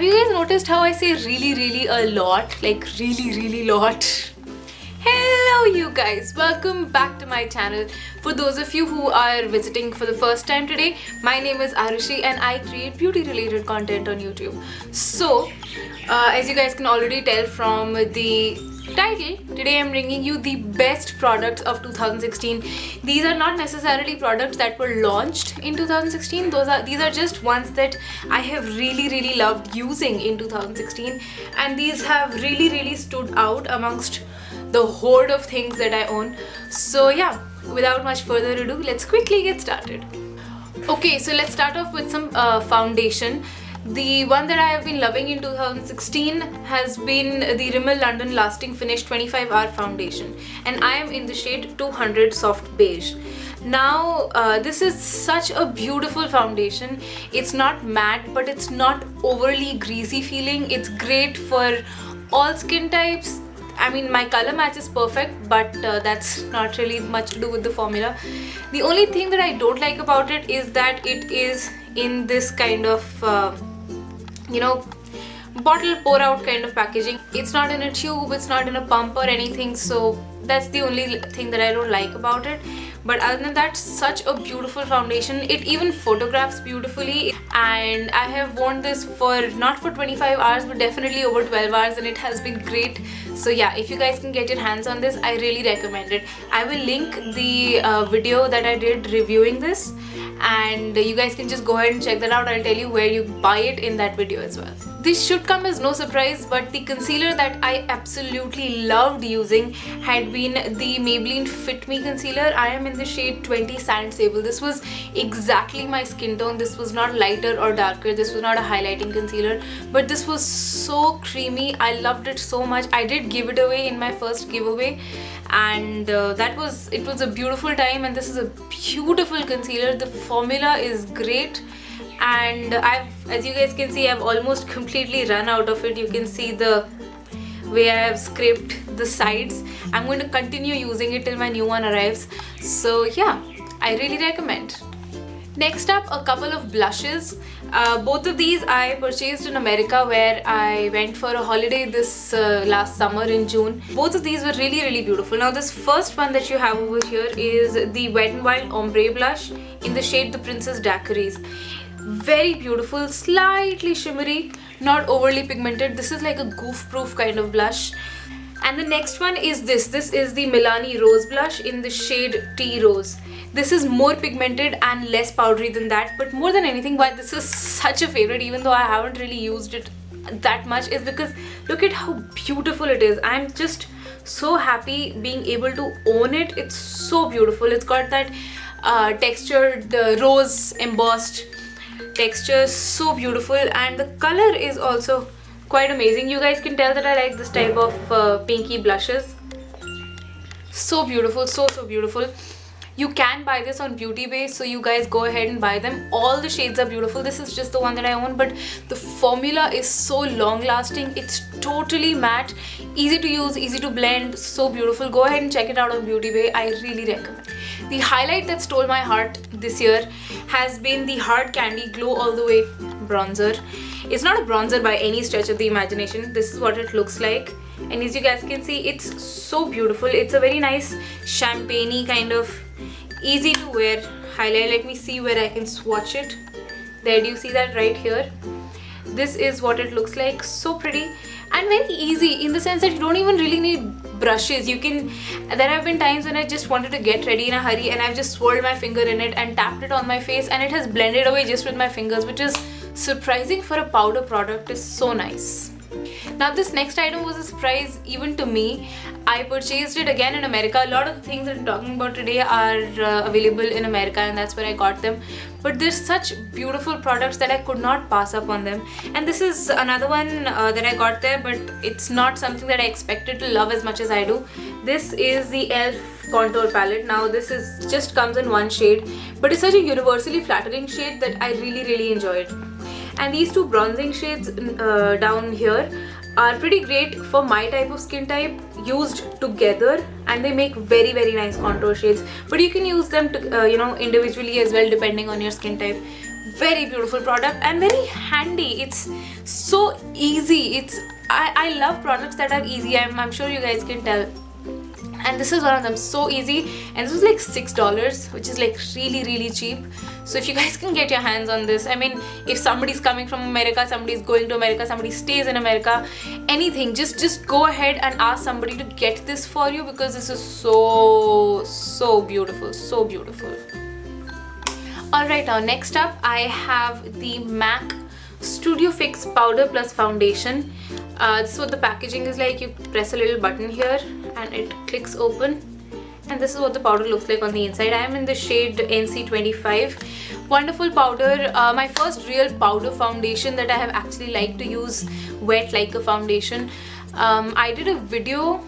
Have you guys noticed how I say really a lot? Like really lot? Hello you guys, welcome back to my channel. For those of you who are visiting for the first time today, my name is Arushi and I create beauty related content on YouTube. So as you guys can already tell from the title, today I'm bringing you the best products of 2016. These are not necessarily products that were launched in 2016. These are just ones that I have really loved using in 2016, and these have really stood out amongst the horde of things that I own. So yeah, without much further ado, let's quickly get started. Okay, so let's start off with some foundation. The one that I have been loving in 2016 has been the Rimmel Lasting Finish 25-hour foundation, and I am in the shade 200 Soft Beige. Now this is such a beautiful foundation. It's not matte, but it's not overly greasy feeling. It's great for all skin types. I mean, my color match is perfect, but that's not really much to do with the formula. The only thing that I don't like about it is that it is in this kind of bottle pour out kind of packaging. It's not in a tube, it's not in a pump or anything, so that's the only thing that I don't like about it. But other than that, such a beautiful foundation. It even photographs beautifully, and I have worn this for not for 25 hours but definitely over 12 hours, and it has been great. So yeah, if you guys can get your hands on this, I really recommend it. I will link the video that I did reviewing this, and you guys can just go ahead and check that out. I'll tell you where you buy it in that video as well. This should come as no surprise, but the concealer that I absolutely loved using had been the Maybelline Fit Me concealer. I am in the shade 20 Sand Sable. This was exactly my skin tone. This was not lighter or darker. This was not a highlighting concealer, but this was so creamy. I loved it so much. I did give it away in my first giveaway, and it was a beautiful time. And this is a beautiful concealer. The formula is great, and as you guys can see, I've almost completely run out of it. You can see the way I have scraped the sides. I'm going to continue using it till my new one arrives. So yeah, I really recommend. Next up, a couple of blushes. Both of these I purchased in America, where I went for a holiday this last summer in June. Both of these were really beautiful. Now this first one that you have over here is the Wet n Wild Ombre blush in the shade The Princess Daiquiris. Very beautiful, slightly shimmery, not overly pigmented. This is like a goof proof kind of blush. And the next one is this is the Milani Rose blush in the shade Tea Rose. This is more pigmented and less powdery than that, but more than anything, why this is such a favorite, even though I haven't really used it that much, is because look at how beautiful it is. I'm just so happy being able to own it. It's so beautiful. It's got that textured rose embossed texture, so beautiful, and the color is also quite amazing. You guys can tell that I like this type of pinky blushes. So beautiful, so beautiful. You can buy this on Beauty Bay, so you guys go ahead and buy them. All the shades are beautiful. This is just the one that I own, but the formula is so long lasting. It's totally matte, easy to use, easy to blend, so beautiful. Go ahead and check it out on Beauty Bay. I really recommend. The highlight that stole my heart this year has been the Hard Candy Glow All The Way bronzer. It's not a bronzer by any stretch of the imagination. This is what it looks like, and as you guys can see, it's so beautiful. It's a very nice champagne-y kind of easy to wear highlight. Let me see where I can swatch it. There, do you see that right here? This is what it looks like. So pretty and very easy, in the sense that you don't even really need brushes. There have been times when I just wanted to get ready in a hurry, and I've just swirled my finger in it and tapped it on my face, and it has blended away just with my fingers, which is surprising for a powder product. Is so nice. Now this next item was a surprise even to me. I purchased it again in America. A lot of the things that I'm talking about today are available in America, and that's where I got them. But there's such beautiful products that I could not pass up on them. And this is another one that I got there, but it's not something that I expected to love as much as I do. This is the e.l.f. contour palette. Now this is just comes in one shade, but it's such a universally flattering shade that I really enjoy it. And these two bronzing shades down here are pretty great for my type of skin type used together, and they make very nice contour shades. But you can use them to, individually as well, depending on your skin type. very beautiful product and very handy. It's so easy. I love products that are easy. I'm sure you guys can tell. And this is one of them, so easy. And this was like $6, which is like really cheap. So if you guys can get your hands on this, I mean, if somebody's coming from America, somebody's going to America, somebody stays in America, anything, just go ahead and ask somebody to get this for you, because this is so beautiful, so beautiful. Alright, now next up I have the MAC Studio Fix Powder Plus Foundation. This is what the packaging is like. You press a little button here and it clicks open, and this is what the powder looks like on the inside. I am in the shade NC25. Wonderful powder. My first real powder foundation that I have actually liked to use wet like a foundation. I did a video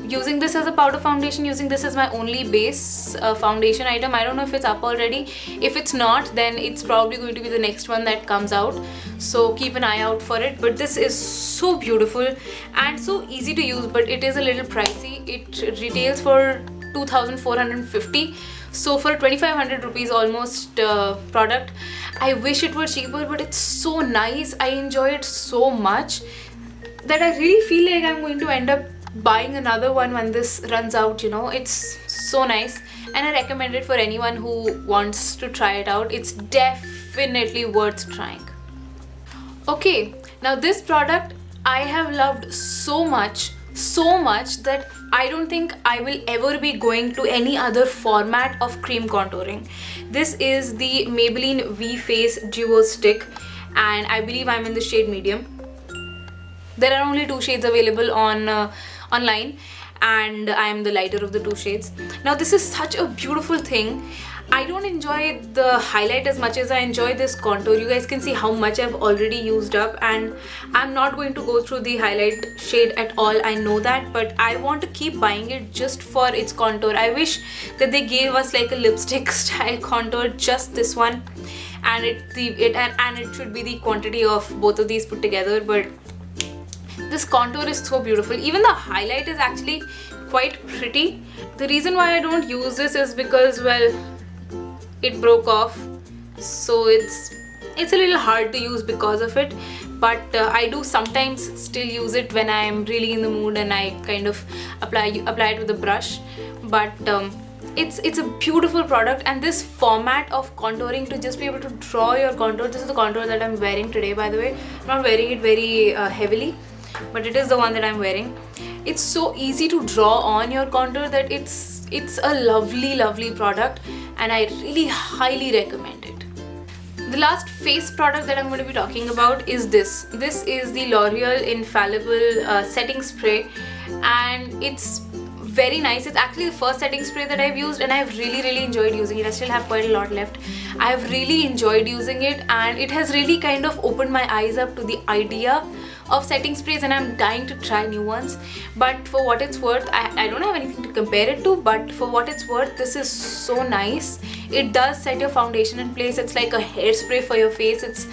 using this as a powder foundation, using this as my only base foundation item. I don't know if it's up already. If it's not, then it's probably going to be the next one that comes out, so keep an eye out for it. But this is so beautiful and so easy to use, but it is a little pricey. It retails for 2,450, so for 2,500 rupees almost product. I wish it were cheaper, but it's so nice. I enjoy it so much that I really feel like I'm going to end up buying another one when this runs out, you know. It's so nice and I recommend it for anyone who wants to try it out. It's definitely worth trying. Okay, now this product I have loved so much that I don't think I will ever be going to any other format of cream contouring. This is the Maybelline V Face Duo Stick, and I believe I'm in the shade medium. There are only 2 shades available online, and I am the lighter of the 2 shades. Now this is such a beautiful thing. I don't enjoy the highlight as much as I enjoy this contour. You guys can see how much I've already used up, and I'm not going to go through the highlight shade at all. I know that, but I want to keep buying it just for its contour. I wish that they gave us like a lipstick style contour, just this one, and it should be the quantity of both of these put together. But this contour is so beautiful. Even the highlight is actually quite pretty. The reason why I don't use this is because, well, it broke off, so it's a little hard to use because of it. But I do sometimes still use it when I am really in the mood and I kind of apply it with a brush. But it's a beautiful product, and this format of contouring, to just be able to draw your contour. This is the contour that I'm wearing today, by the way. I'm not wearing it very heavily, but it is the one that I'm wearing. It's so easy to draw on your contour that it's a lovely product, and I really highly recommend it. The last face product that I'm going to be talking about is this. This is the L'Oreal Infallible setting spray, and it's very nice. It's actually the first setting spray that I've used, and I've really enjoyed using it. I still have quite a lot left. I've really enjoyed using it, and it has really kind of opened my eyes up to the idea of setting sprays, and I'm dying to try new ones. But for what it's worth, I don't have anything to compare it to, but for what it's worth, this is so nice. It does set your foundation in place. It's like a hairspray for your face. It's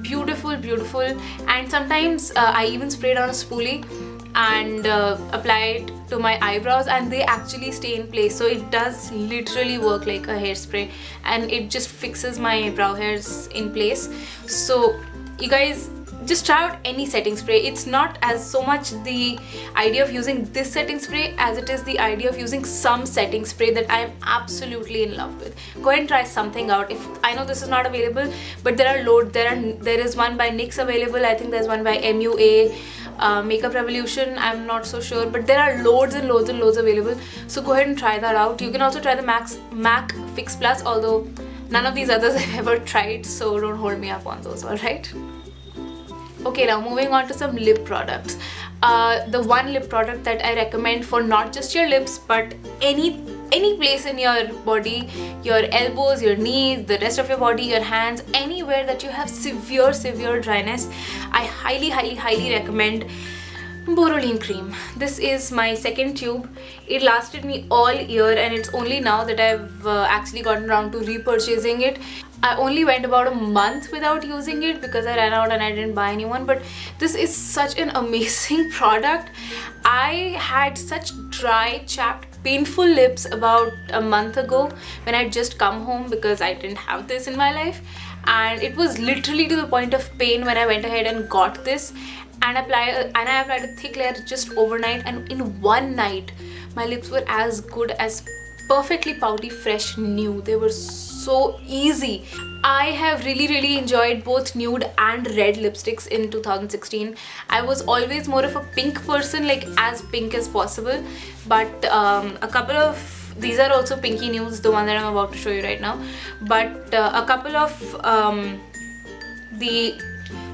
beautiful, and sometimes I even spray it on a spoolie and apply it to my eyebrows, and they actually stay in place. So it does literally work like a hairspray, and it just fixes my brow hairs in place. So you guys just try out any setting spray. It's not as so much the idea of using this setting spray as it is the idea of using some setting spray that I am absolutely in love with. Go ahead and try something out. If I know this is not available, but there are loads. There is one by NYX available. I think there's one by MUA, Makeup Revolution. I'm not so sure, but there are loads available. So go ahead and try that out. You can also try the MAC Fix Plus, although none of these others I've ever tried, so don't hold me up on those, alright? Okay, now moving on to some lip products. The one lip product that I recommend for not just your lips, but any place in your body, your elbows, your knees, the rest of your body, your hands, anywhere that you have severe dryness, I highly recommend Boroline cream. This is my second tube. It lasted me all year, and it's only now that I've actually gotten around to repurchasing it. I only went about a month without using it because I ran out and I didn't buy any one, but this is such an amazing product. I had such dry, chapped, painful lips about a month ago when I'd just come home because I didn't have this in my life, and it was literally to the point of pain when I went ahead and got this and I applied a thick layer just overnight, and in one night my lips were as good as perfectly pouty, fresh, new. They were so easy. I have really enjoyed both nude and red lipsticks in 2016. I was always more of a pink person, like as pink as possible, but a couple of these are also pinky nudes, the one that I'm about to show you right now, but a couple of the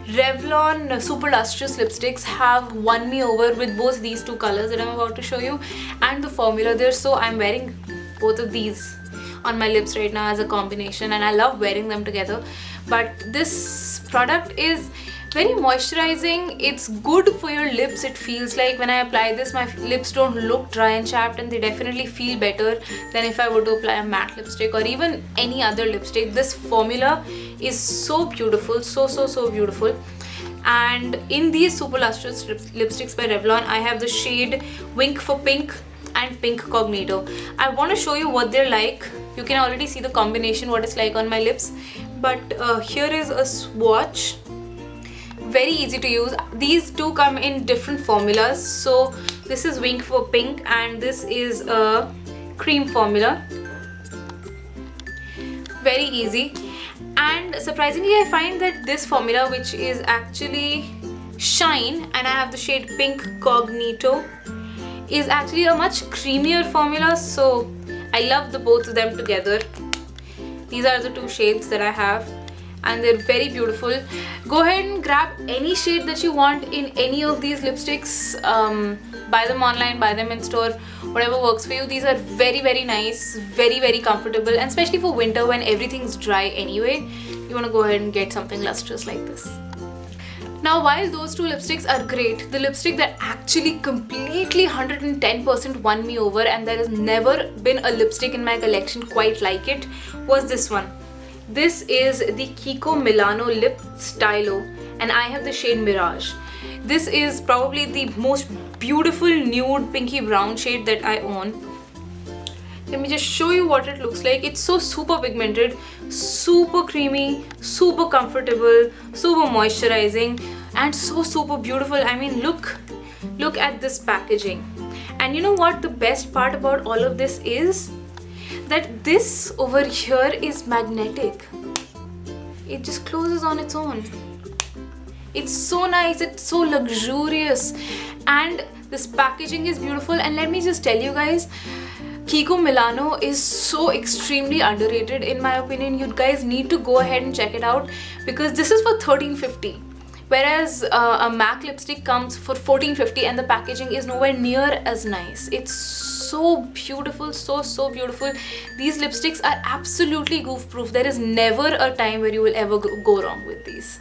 Revlon Super Lustrous lipsticks have won me over with both these two colors that I'm about to show you and the formula there. So I'm wearing both of these on my lips right now as a combination, and I love wearing them together. But this product is very moisturizing. It's good for your lips. It feels like when I apply this, my lips don't look dry and chapped, and they definitely feel better than if I were to apply a matte lipstick or even any other lipstick. This formula is so beautiful, so beautiful. And in these Super Lustrous lipsticks by Revlon, I have the shade Wink for Pink and Pink Cognito. I want to show you what they're like. You can already see the combination, what it's like on my lips, but here is a swatch. Very easy to use. These two come in different formulas. So this is Wink for Pink and this is a cream formula. Very easy. And surprisingly, I find that this formula, which is actually Shine, and I have the shade Pink Cognito, is actually a much creamier formula. So I love the both of them together. These are the two shades that I have, and they're very beautiful. Go ahead and grab any shade that you want in any of these lipsticks. Buy them online, buy them in store, whatever works for you. These are very nice, very comfortable, and especially for winter when everything's dry anyway, you want to go ahead and get something lustrous like this. Now, while those two lipsticks are great, the lipstick that actually completely 110% won me over, and there has never been a lipstick in my collection quite like it, was this one. This is the Kiko Milano Lip Stylo, and I have the shade Mirage. This is probably the most beautiful nude pinky brown shade that I own. Let me just show you what it looks like. It's so super pigmented, super creamy, super comfortable, super moisturizing, and so super beautiful. I mean, look at this packaging. And you know what the best part about all of this is? That this over here is magnetic. It just closes on its own. It's so nice, it's so luxurious, and this packaging is beautiful. And let me just tell you guys, Kiko Milano is so extremely underrated in my opinion. You guys need to go ahead and check it out because this is for $13.50. Whereas a MAC lipstick comes for $14.50 and the packaging is nowhere near as nice. It's so beautiful, so beautiful. These lipsticks are absolutely goof proof. There is never a time where you will ever go wrong with these.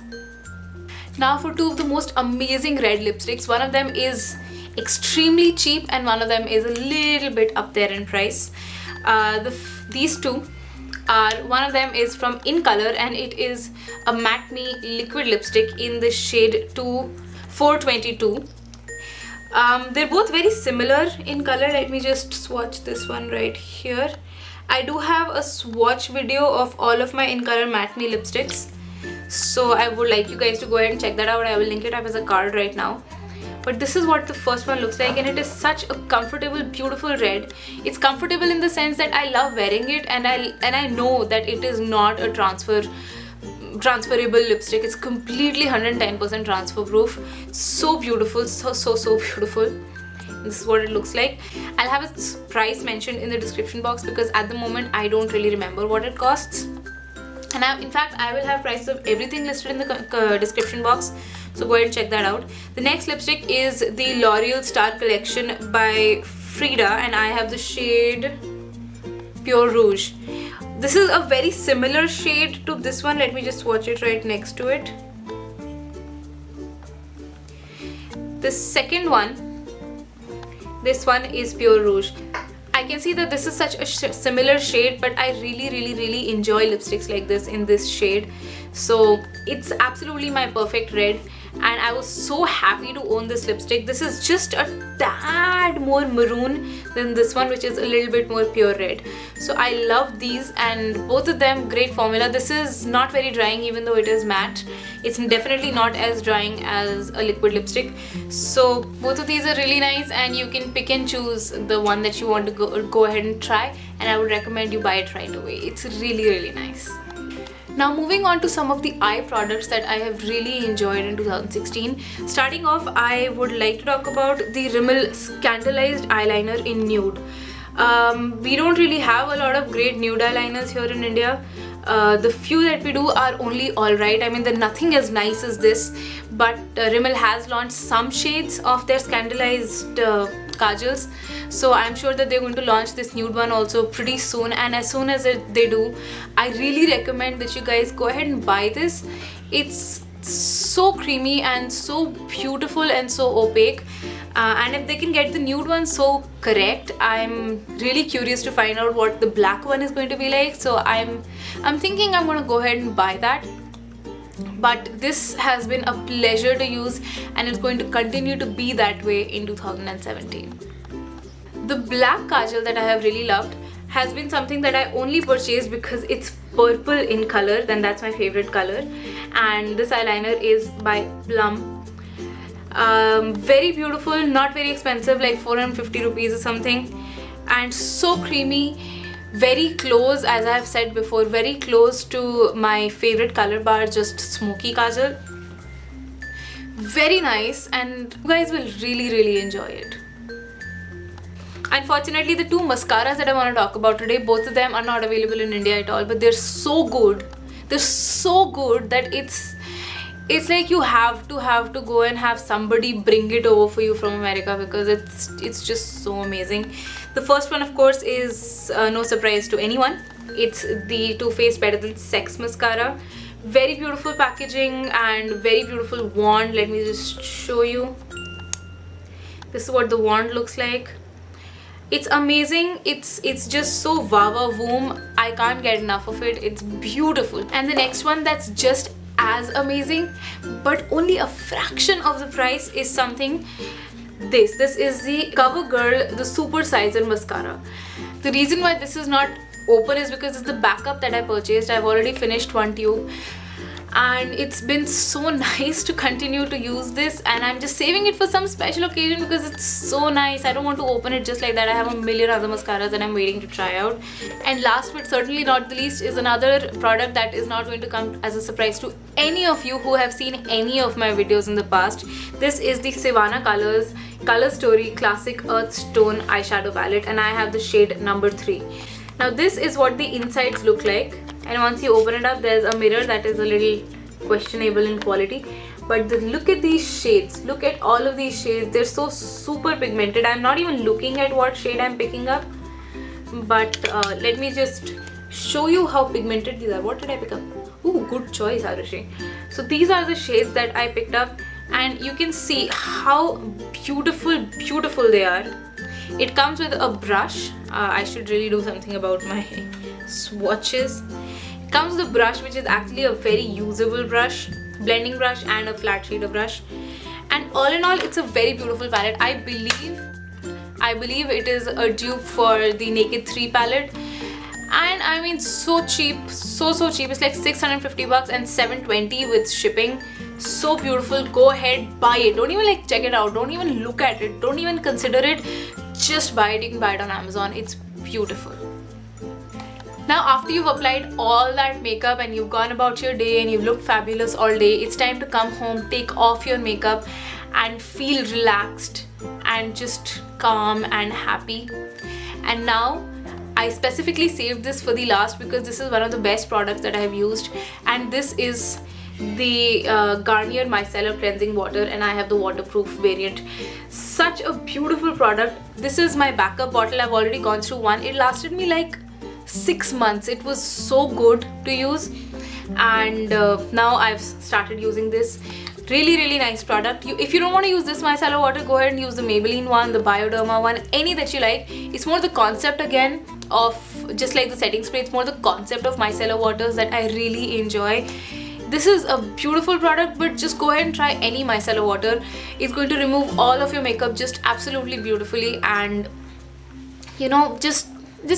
Now for two of the most amazing red lipsticks. One of them is extremely cheap and one of them is a little bit up there in price. These two are, one of them is from In Color and it is a Matte Me liquid lipstick in the shade 422. They're both very similar in color. Let me just swatch this one right here. I do have a swatch video of all of my In Color Matte Me lipsticks, so I would like you guys to go ahead and check that out. I will link it up as a card right now. But this is what the first one looks like, and it is such a comfortable, beautiful red. It's comfortable in the sense that I love wearing it, and I know that it is not a transferable lipstick. It's completely 110% transfer proof. So beautiful, so beautiful. This is what it looks like. I'll have its price mentioned in the description box because at the moment I don't really remember what it costs. And in fact, I will have prices of everything listed in the description box. So go ahead and check that out. The next lipstick is the L'Oreal Star Collection by Frida, and I have the shade Pure Rouge. This is a very similar shade to this one. Let me just swatch it right next to it. The second one, this one is Pure Rouge. I can see that this is such a similar shade, but I really enjoy lipsticks like this in this shade. So it's absolutely my perfect red, and I was so happy to own this lipstick. This is just a tad more maroon than this one, which is a little bit more pure red. So I love these, and both of them great formula. This is not very drying even though it is matte. It's definitely not as drying as a liquid lipstick. So both of these are really nice, and you can pick and choose the one that you want to go ahead and try, and I would recommend you buy it right away. It's really nice. Now moving on to some of the eye products that I have really enjoyed in 2016. Starting off, I would like to talk about the Rimmel Scandalized Eyeliner in Nude. We don't really have a lot of great nude eyeliners here in India. The few that we do are only alright. I mean, they're nothing as nice as this, but Rimmel has launched some shades of their Scandalized kajals, so I'm sure that they're going to launch this nude one also pretty soon, and as soon as they do, I really recommend that you guys go ahead and buy this. It's so creamy and so beautiful and so opaque, and if they can get the nude one so correct, I'm really curious to find out what the black one is going to be like. So I'm thinking I'm going to go ahead and buy that. But this has been a pleasure to use, and it's going to continue to be that way in 2017. The black kajal that I have really loved has been something that I only purchased because it's purple in color, then that's my favorite color, and this eyeliner is by Plum. Very beautiful, not very expensive, like 450 rupees or something, and so creamy. Very close, as I have said before, very close to my favorite color bar, just smoky kajal. Very nice, and you guys will really enjoy it. Unfortunately, the two mascaras that I want to talk about today, both of them are not available in India at all, but they're so good. They're so good that it's like you have to go and have somebody bring it over for you from America, because it's just so amazing. The first one, of course, is no surprise to anyone. It's the Too Faced Better Than Sex mascara. Very beautiful packaging and very beautiful wand. Let me just show you. This is what the wand looks like. It's amazing. It's just so wow voom. I can't get enough of it. It's beautiful. And the next one that's just as amazing, but only a fraction of the price, is something. This is the CoverGirl, the Super Sizer mascara. The reason why this is not open is because it's the backup that I purchased. I've already finished one tube, and it's been so nice to continue to use this, and I'm just saving it for some special occasion because it's so nice. I don't want to open it just like that. I have a million other mascaras that I'm waiting to try out. And last but certainly not the least is another product that is not going to come as a surprise to any of you who have seen any of my videos in the past. This is the Sivana Colors Color Story Classic Earthstone Eyeshadow Palette, and I have the shade number 3. Now this is what the insides look like, and once you open it up, there's a mirror that is a little questionable in quality, but look at these shades. Look at all of these shades. They're so super pigmented. I'm not even looking at what shade I'm picking up, but let me just show you how pigmented these are. What did I pick up? Ooh, good choice, Arushi. So these are the shades that I picked up, and you can see how beautiful they are. It comes with a brush. I should really do something about my swatches. It comes with a brush, which is actually a very usable brush, blending brush, and a flat shader brush. And all in all, it's a very beautiful palette. I believe it is a dupe for the Naked 3 palette. And I mean, so cheap, so cheap. It's like 650 bucks and 720 with shipping. So beautiful. Go ahead, buy it. Don't even like check it out. Don't even look at it. Don't even consider it. Just buy it. You can buy it on Amazon. It's beautiful. Now, after you've applied all that makeup and you've gone about your day and you've looked fabulous all day, it's time to come home, take off your makeup and feel relaxed and just calm and happy. And now I specifically saved this for the last because this is one of the best products that I have used, and this is the Garnier Micellar Cleansing Water, and I have the waterproof variant. Such a beautiful product. This is my backup bottle. I've already gone through one. It lasted me like 6 months. It was so good to use, and now I've started using this. Really nice product. If you don't want to use this micellar water, go ahead and use the Maybelline one, the Bioderma one, any that you like. It's more the concept again of, just like the setting spray, it's more the concept of micellar waters that I really enjoy. This is a beautiful product, but just go ahead and try any micellar water. It's going to remove all of your makeup just absolutely beautifully, and you know, just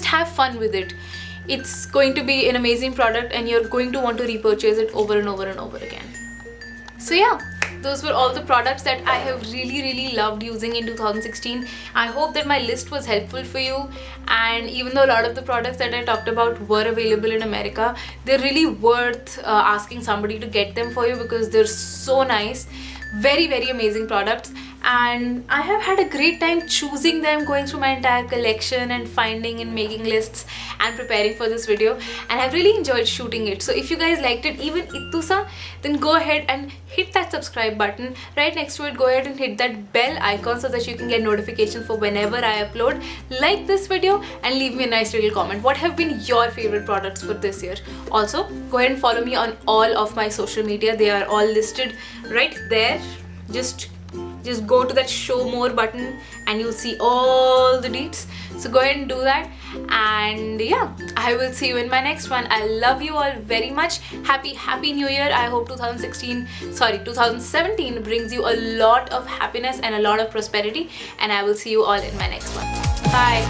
have fun with it. It's going to be an amazing product, and you're going to want to repurchase it over and over and over again. So yeah, those were all the products that I have really loved using in 2016. I hope that my list was helpful for you, and even though a lot of the products that I talked about were available in America, they're really worth asking somebody to get them for you, because they're so nice. Very amazing products, and I have had a great time choosing them, going through my entire collection and finding and making lists and preparing for this video, and I've really enjoyed shooting it. So if you guys liked it even ittusa, then go ahead and hit that subscribe button. Right next to it, go ahead and hit that bell icon so that you can get notifications for whenever I upload. Like this video and leave me a nice little comment. What have been your favorite products for this year? Also, go ahead and follow me on all of my social media. They are all listed right there. Just go to that show more button and you'll see all the deets. So go ahead and do that, and yeah, I will see you in my next one. I love you all very much. Happy New Year. I hope 2017 brings you a lot of happiness and a lot of prosperity, and I will see you all in my next one. Bye.